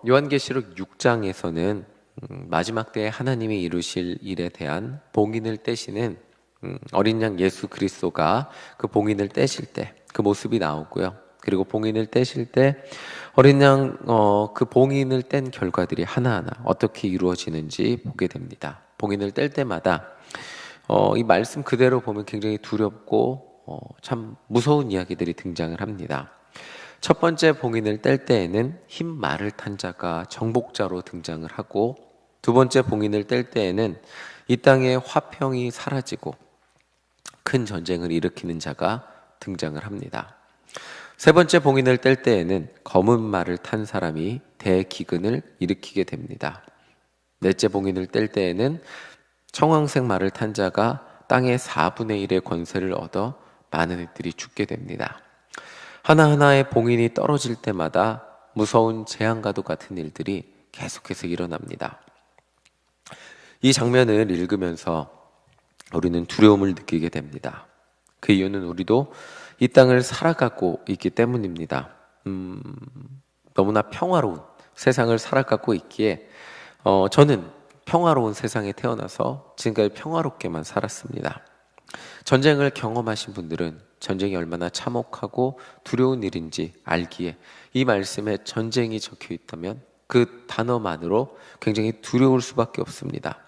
요한계시록 6장에서는 마지막 때에 하나님이 이루실 일에 대한 봉인을 떼시는 어린 양 예수 그리스도가 그 봉인을 떼실 때 그 모습이 나오고요. 그리고 봉인을 떼실 때 어린 양 그 봉인을 뗀 결과들이 하나하나 어떻게 이루어지는지 보게 됩니다. 봉인을 뗄 때마다 이 말씀 그대로 보면 굉장히 두렵고 참 무서운 이야기들이 등장을 합니다. 첫 번째 봉인을 뗄 때에는 흰 말을 탄 자가 정복자로 등장을 하고, 두 번째 봉인을 뗄 때에는 이 땅의 화평이 사라지고 큰 전쟁을 일으키는 자가 등장을 합니다. 세 번째 봉인을 뗄 때에는 검은 말을 탄 사람이 대기근을 일으키게 됩니다. 넷째 봉인을 뗄 때에는 청황색 말을 탄 자가 땅의 4분의 1의 권세를 얻어 많은 이들이 죽게 됩니다. 하나하나의 봉인이 떨어질 때마다 무서운 재앙과도 같은 일들이 계속해서 일어납니다. 이 장면을 읽으면서 우리는 두려움을 느끼게 됩니다. 그 이유는 우리도 이 땅을 살아가고 있기 때문입니다. 너무나 평화로운 세상을 살아가고 있기에 저는 평화로운 세상에 태어나서 지금까지 평화롭게만 살았습니다. 전쟁을 경험하신 분들은 전쟁이 얼마나 참혹하고 두려운 일인지 알기에 이 말씀에 전쟁이 적혀 있다면 그 단어만으로 굉장히 두려울 수밖에 없습니다.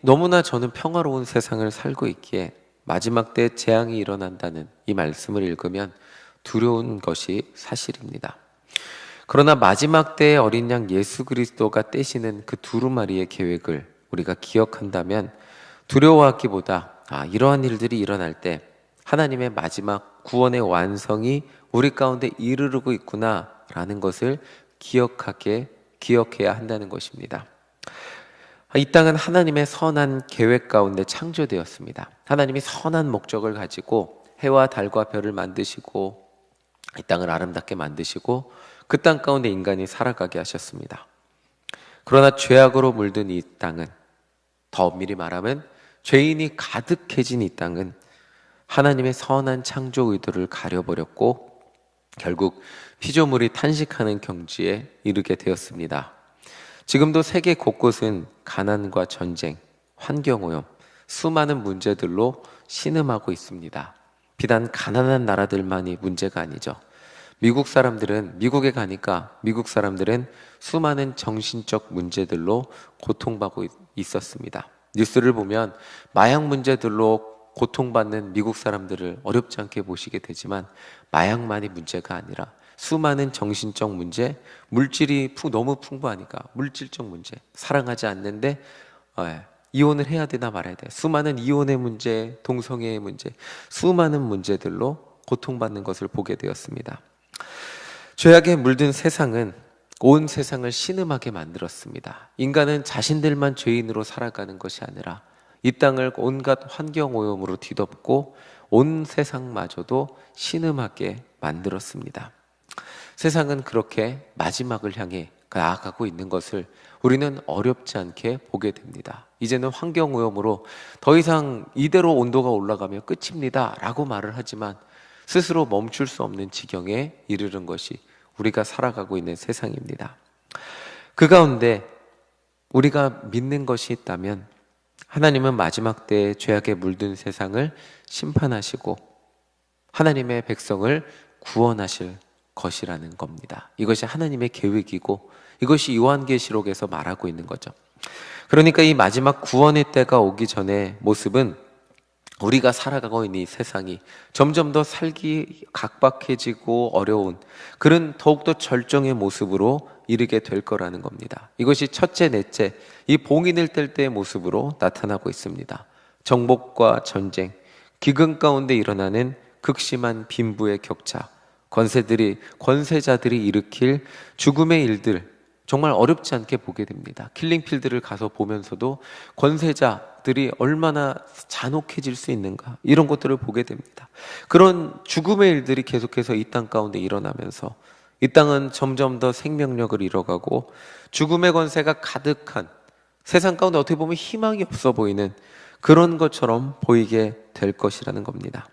너무나 저는 평화로운 세상을 살고 있기에 마지막 때 재앙이 일어난다는 이 말씀을 읽으면 두려운 것이 사실입니다. 그러나 마지막 때의 어린 양 예수 그리스도가 떼시는 그 두루마리의 계획을 우리가 기억한다면 두려워하기보다 이러한 일들이 일어날 때 하나님의 마지막 구원의 완성이 우리 가운데 이르르고 있구나라는 것을 기억해야 한다는 것입니다. 이 땅은 하나님의 선한 계획 가운데 창조되었습니다. 하나님이 선한 목적을 가지고 해와 달과 별을 만드시고 이 땅을 아름답게 만드시고 그 땅 가운데 인간이 살아가게 하셨습니다. 그러나 죄악으로 물든 이 땅은, 더 엄밀히 말하면 죄인이 가득해진 이 땅은 하나님의 선한 창조 의도를 가려버렸고 결국 피조물이 탄식하는 경지에 이르게 되었습니다. 지금도 세계 곳곳은 가난과 전쟁, 환경오염, 수많은 문제들로 신음하고 있습니다. 비단 가난한 나라들만이 문제가 아니죠. 미국에 가니까 미국 사람들은 수많은 정신적 문제들로 고통받고 있었습니다. 뉴스를 보면 마약 문제들로 고통받는 미국 사람들을 어렵지 않게 보시게 되지만 마약만이 문제가 아니라 수많은 정신적 문제, 물질이 너무 풍부하니까 물질적 문제, 사랑하지 않는데 이혼을 해야 되나 말아야 돼. 수많은 이혼의 문제, 동성애의 문제, 수많은 문제들로 고통받는 것을 보게 되었습니다. 죄악에 물든 세상은 온 세상을 신음하게 만들었습니다. 인간은 자신들만 죄인으로 살아가는 것이 아니라 이 땅을 온갖 환경오염으로 뒤덮고 온 세상마저도 신음하게 만들었습니다. 세상은 그렇게 마지막을 향해 나아가고 있는 것을 우리는 어렵지 않게 보게 됩니다. 이제는 환경오염으로 더 이상 이대로 온도가 올라가면 끝입니다 라고 말을 하지만 스스로 멈출 수 없는 지경에 이르는 것이 우리가 살아가고 있는 세상입니다. 그 가운데 우리가 믿는 것이 있다면 하나님은 마지막 때에 죄악에 물든 세상을 심판하시고 하나님의 백성을 구원하실 것이라는 겁니다. 이것이 하나님의 계획이고 이것이 요한계시록에서 말하고 있는 거죠. 그러니까 이 마지막 구원의 때가 오기 전의 모습은 우리가 살아가고 있는 이 세상이 점점 더 살기 각박해지고 어려운 그런 더욱더 절정의 모습으로 이르게 될 거라는 겁니다. 이것이 첫째, 넷째, 이 봉인을 뗄 때의 모습으로 나타나고 있습니다. 정복과 전쟁, 기근 가운데 일어나는 극심한 빈부의 격차, 권세자들이 일으킬 죽음의 일들, 정말 어렵지 않게 보게 됩니다. 킬링필드를 가서 보면서도 권세자들이 얼마나 잔혹해질 수 있는가 이런 것들을 보게 됩니다. 그런 죽음의 일들이 계속해서 이 땅 가운데 일어나면서 이 땅은 점점 더 생명력을 잃어가고 죽음의 권세가 가득한 세상 가운데 어떻게 보면 희망이 없어 보이는 그런 것처럼 보이게 될 것이라는 겁니다.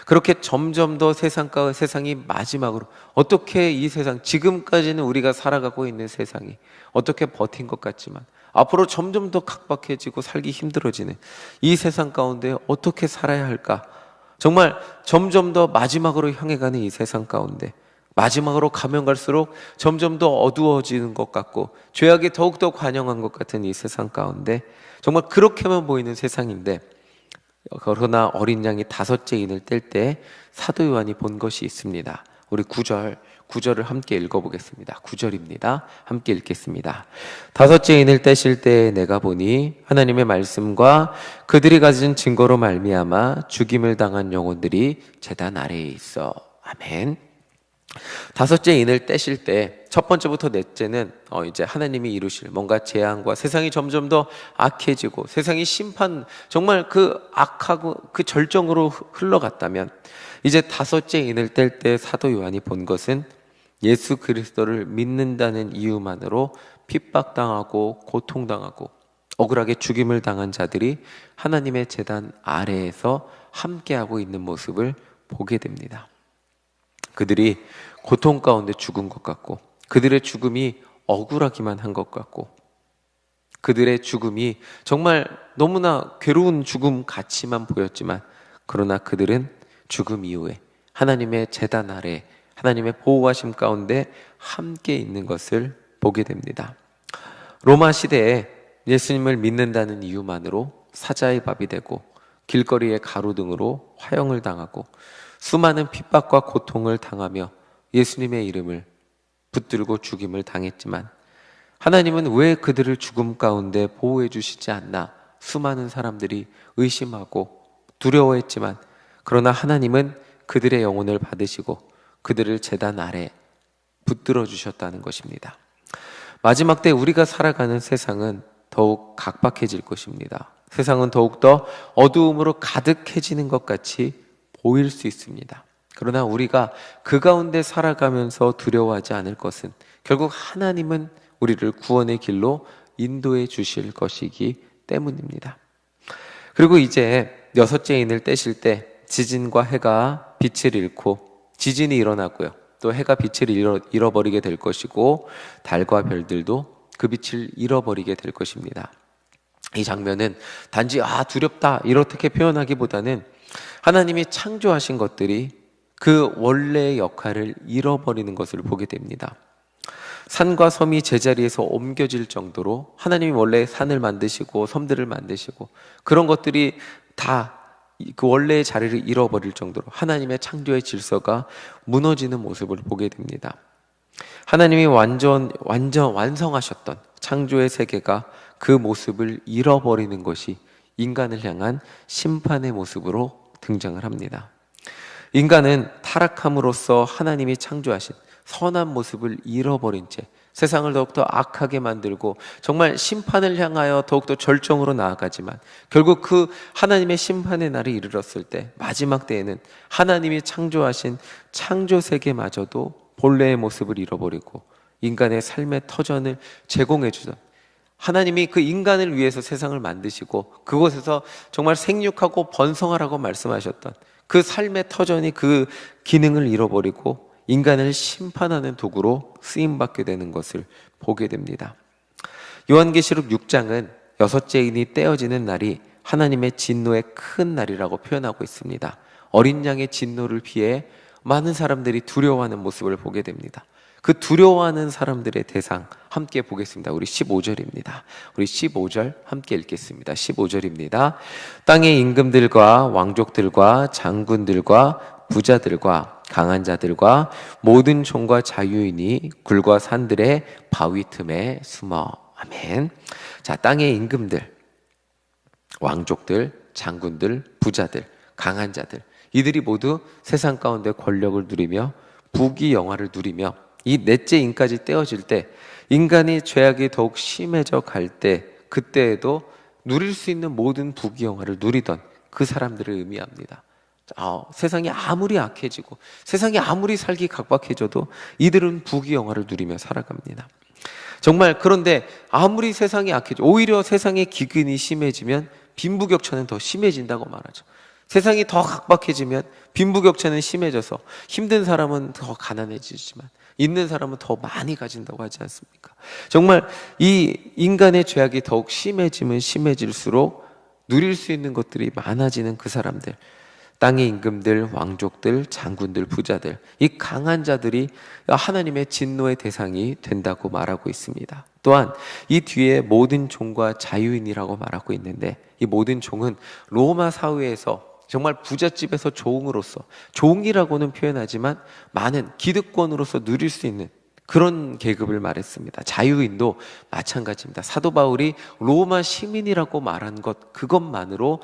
그렇게 점점 더 세상이 마지막으로 어떻게 이 세상, 지금까지는 우리가 살아가고 있는 세상이 어떻게 버틴 것 같지만 앞으로 점점 더 각박해지고 살기 힘들어지는 이 세상 가운데 어떻게 살아야 할까? 정말 점점 더 마지막으로 향해 가는 이 세상 가운데 마지막으로 가면 갈수록 점점 더 어두워지는 것 같고 죄악이 더욱더 관영한 것 같은 이 세상 가운데 정말 그렇게만 보이는 세상인데, 그러나 어린 양이 5째 인을 뗄 때 사도 요한이 본 것이 있습니다. 우리 9절을 함께 읽어보겠습니다. 9절입니다. 함께 읽겠습니다. 5째 인을 떼실 때 내가 보니 하나님의 말씀과 그들이 가진 증거로 말미암아 죽임을 당한 영혼들이 제단 아래에 있어. 아멘. 5째 인을 떼실 때 첫 번째부터 넷째는 이제 하나님이 이루실 뭔가 재앙과 세상이 점점 더 악해지고 세상이 심판, 정말 그 악하고 그 절정으로 흘러갔다면, 이제 5째 인을 뗄 때 사도 요한이 본 것은 예수 그리스도를 믿는다는 이유만으로 핍박당하고 고통당하고 억울하게 죽임을 당한 자들이 하나님의 제단 아래에서 함께하고 있는 모습을 보게 됩니다. 그들이 고통 가운데 죽은 것 같고 그들의 죽음이 억울하기만 한 것 같고 그들의 죽음이 정말 너무나 괴로운 죽음 같이만 보였지만, 그러나 그들은 죽음 이후에 하나님의 제단 아래 하나님의 보호하심 가운데 함께 있는 것을 보게 됩니다. 로마 시대에 예수님을 믿는다는 이유만으로 사자의 밥이 되고 길거리의 가로등으로 화형을 당하고 수많은 핍박과 고통을 당하며 예수님의 이름을 붙들고 죽임을 당했지만, 하나님은 왜 그들을 죽음 가운데 보호해 주시지 않나 수많은 사람들이 의심하고 두려워했지만, 그러나 하나님은 그들의 영혼을 받으시고 그들을 제단 아래 붙들어 주셨다는 것입니다. 마지막 때 우리가 살아가는 세상은 더욱 각박해질 것입니다. 세상은 더욱더 어두움으로 가득해지는 것 같이 보일 수 있습니다. 그러나 우리가 그 가운데 살아가면서 두려워하지 않을 것은 결국 하나님은 우리를 구원의 길로 인도해 주실 것이기 때문입니다. 그리고 이제 6째 인을 떼실 때 지진과 해가 빛을 잃고 지진이 일어나고요, 또 해가 빛을 잃어버리게 될 것이고 달과 별들도 그 빛을 잃어버리게 될 것입니다. 이 장면은 단지 두렵다 이렇게 표현하기보다는 하나님이 창조하신 것들이 그 원래의 역할을 잃어버리는 것을 보게 됩니다. 산과 섬이 제자리에서 옮겨질 정도로 하나님이 원래 산을 만드시고 섬들을 만드시고 그런 것들이 다 그 원래의 자리를 잃어버릴 정도로 하나님의 창조의 질서가 무너지는 모습을 보게 됩니다. 하나님이 완전 완성하셨던 창조의 세계가 그 모습을 잃어버리는 것이 인간을 향한 심판의 모습으로 등장을 합니다. 인간은 타락함으로써 하나님이 창조하신 선한 모습을 잃어버린 채 세상을 더욱더 악하게 만들고 정말 심판을 향하여 더욱더 절정으로 나아가지만, 결국 그 하나님의 심판의 날이 이르렀을 때 마지막 때에는 하나님이 창조하신 창조 세계마저도 본래의 모습을 잃어버리고 인간의 삶의 터전을 제공해 주던, 하나님이 그 인간을 위해서 세상을 만드시고 그곳에서 정말 생육하고 번성하라고 말씀하셨던 그 삶의 터전이 그 기능을 잃어버리고 인간을 심판하는 도구로 쓰임받게 되는 것을 보게 됩니다. 요한계시록 6장은 6째 인이 떼어지는 날이 하나님의 진노의 큰 날이라고 표현하고 있습니다. 어린 양의 진노를 피해 많은 사람들이 두려워하는 모습을 보게 됩니다. 그 두려워하는 사람들의 대상 함께 보겠습니다. 우리 15절입니다. 우리 15절 함께 읽겠습니다. 15절입니다. 땅의 임금들과 왕족들과 장군들과 부자들과 강한 자들과 모든 종과 자유인이 굴과 산들의 바위 틈에 숨어. 아멘. 자, 땅의 임금들, 왕족들, 장군들, 부자들, 강한 자들, 이들이 모두 세상 가운데 권력을 누리며 부귀영화를 누리며 이 넷째 인까지 떼어질 때, 인간이 죄악이 더욱 심해져 갈 때, 그때에도 누릴 수 있는 모든 부귀영화를 누리던 그 사람들을 의미합니다. 세상이 아무리 악해지고 세상이 아무리 살기 각박해져도 이들은 부귀영화를 누리며 살아갑니다. 정말, 그런데 아무리 세상이 악해져, 오히려 세상의 기근이 심해지면 빈부격차는 더 심해진다고 말하죠. 세상이 더 각박해지면 빈부격차는 심해져서 힘든 사람은 더 가난해지지만 있는 사람은 더 많이 가진다고 하지 않습니까? 정말 이 인간의 죄악이 더욱 심해지면 심해질수록 누릴 수 있는 것들이 많아지는 그 사람들, 땅의 임금들, 왕족들, 장군들, 부자들, 이 강한 자들이 하나님의 진노의 대상이 된다고 말하고 있습니다. 또한 이 뒤에 모든 종과 자유인이라고 말하고 있는데, 이 모든 종은 로마 사회에서 정말 부잣집에서 종으로서, 종이라고는 표현하지만 많은 기득권으로서 누릴 수 있는 그런 계급을 말했습니다. 자유인도 마찬가지입니다. 사도 바울이 로마 시민이라고 말한 것, 그것만으로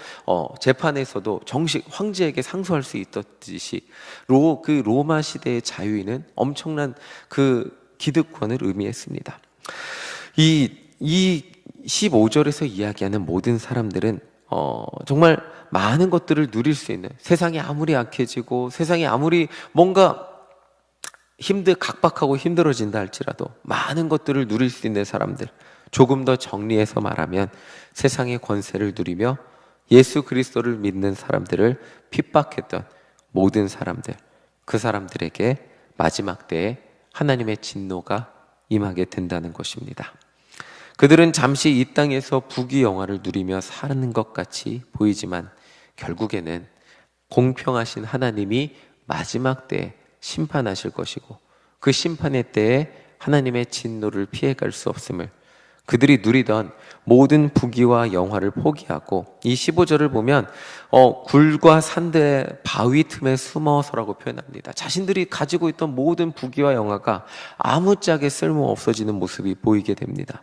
재판에서도 정식 황제에게 상소할 수 있었듯이 그 로마 시대의 자유인은 엄청난 그 기득권을 의미했습니다. 이 15절에서 이야기하는 모든 사람들은 정말 많은 것들을 누릴 수 있는, 세상이 아무리 악해지고 세상이 아무리 뭔가 각박하고 힘들어진다 할지라도 많은 것들을 누릴 수 있는 사람들, 조금 더 정리해서 말하면 세상의 권세를 누리며 예수 그리스도를 믿는 사람들을 핍박했던 모든 사람들, 그 사람들에게 마지막 때에 하나님의 진노가 임하게 된다는 것입니다. 그들은 잠시 이 땅에서 부귀영화를 누리며 사는 것 같이 보이지만 결국에는 공평하신 하나님이 마지막 때에 심판하실 것이고, 그 심판의 때에 하나님의 진노를 피해갈 수 없음을, 그들이 누리던 모든 부귀와 영화를 포기하고, 이 15절을 보면 굴과 산들의 바위 틈에 숨어서라고 표현합니다. 자신들이 가지고 있던 모든 부귀와 영화가 아무짝에 쓸모 없어지는 모습이 보이게 됩니다.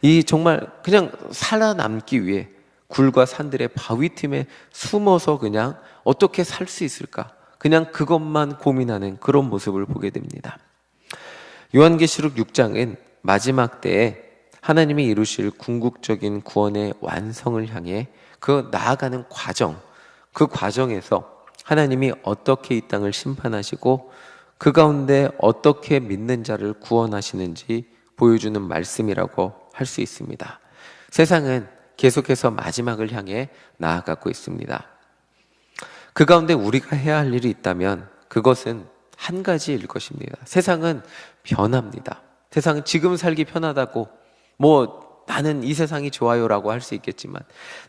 이 정말 그냥 살아남기 위해 굴과 산들의 바위 틈에 숨어서 그냥 어떻게 살 수 있을까, 그냥 그것만 고민하는 그런 모습을 보게 됩니다. 요한계시록 6장은 마지막 때에 하나님이 이루실 궁극적인 구원의 완성을 향해 그 나아가는 과정, 그 과정에서 하나님이 어떻게 이 땅을 심판하시고 그 가운데 어떻게 믿는 자를 구원하시는지 보여주는 말씀이라고 할 수 있습니다. 세상은 계속해서 마지막을 향해 나아가고 있습니다. 그 가운데 우리가 해야 할 일이 있다면 그것은 한 가지일 것입니다. 세상은 변합니다. 세상은 지금 살기 편하다고 나는 이 세상이 좋아요라고 할 수 있겠지만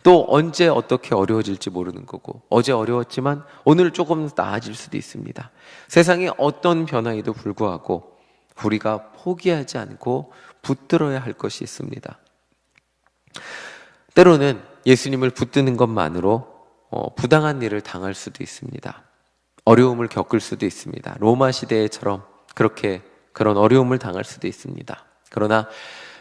또 언제 어떻게 어려워질지 모르는 거고, 어제 어려웠지만 오늘 조금 나아질 수도 있습니다. 세상이 어떤 변화에도 불구하고 우리가 포기하지 않고 붙들어야 할 것이 있습니다. 때로는 예수님을 붙드는 것만으로 부당한 일을 당할 수도 있습니다. 어려움을 겪을 수도 있습니다. 로마 시대처럼 그런 어려움을 당할 수도 있습니다. 그러나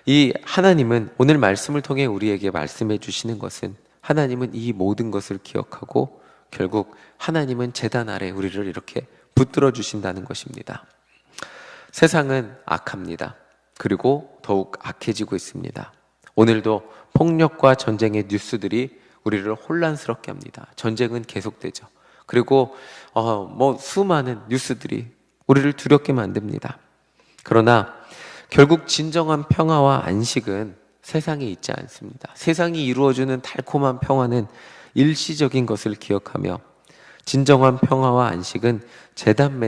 이 하나님은 오늘 말씀을 통해 우리에게 말씀해 주시는 것은, 하나님은 이 모든 것을 기억하고 결국 하나님은 제단 아래 우리를 이렇게 붙들어 주신다는 것입니다. 세상은 악합니다. 그리고 더욱 악해지고 있습니다. 오늘도 폭력과 전쟁의 뉴스들이 우리를 혼란스럽게 합니다. 전쟁은 계속되죠. 그리고 수많은 뉴스들이 우리를 두렵게 만듭니다. 그러나 결국 진정한 평화와 안식은 세상에 있지 않습니다. 세상이 이루어주는 달콤한 평화는 일시적인 것을 기억하며, 진정한 평화와 안식은 제단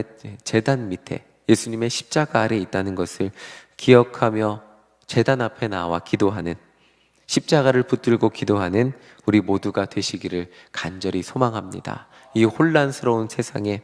밑에 예수님의 십자가 아래 있다는 것을 기억하며 제단 앞에 나와 기도하는, 십자가를 붙들고 기도하는 우리 모두가 되시기를 간절히 소망합니다. 이 혼란스러운 세상에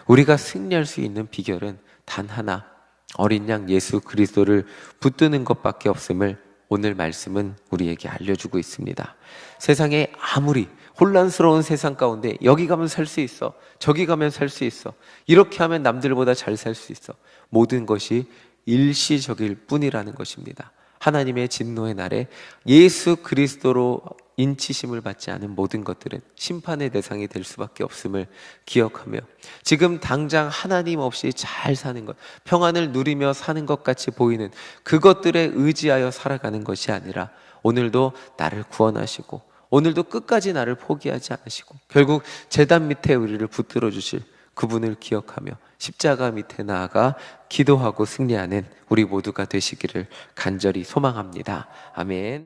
우리가 승리할 수 있는 비결은 단 하나, 어린 양 예수 그리스도를 붙드는 것밖에 없음을 오늘 말씀은 우리에게 알려주고 있습니다. 세상에 아무리 혼란스러운 세상 가운데 여기 가면 살 수 있어, 저기 가면 살 수 있어, 이렇게 하면 남들보다 잘 살 수 있어, 모든 것이 일시적일 뿐이라는 것입니다. 하나님의 진노의 날에 예수 그리스도로 인치심을 받지 않은 모든 것들은 심판의 대상이 될 수밖에 없음을 기억하며, 지금 당장 하나님 없이 잘 사는 것, 평안을 누리며 사는 것 같이 보이는 그것들에 의지하여 살아가는 것이 아니라, 오늘도 나를 구원하시고 오늘도 끝까지 나를 포기하지 않으시고 결국 제단 밑에 우리를 붙들어 주실 그분을 기억하며 십자가 밑에 나아가 기도하고 승리하는 우리 모두가 되시기를 간절히 소망합니다. 아멘.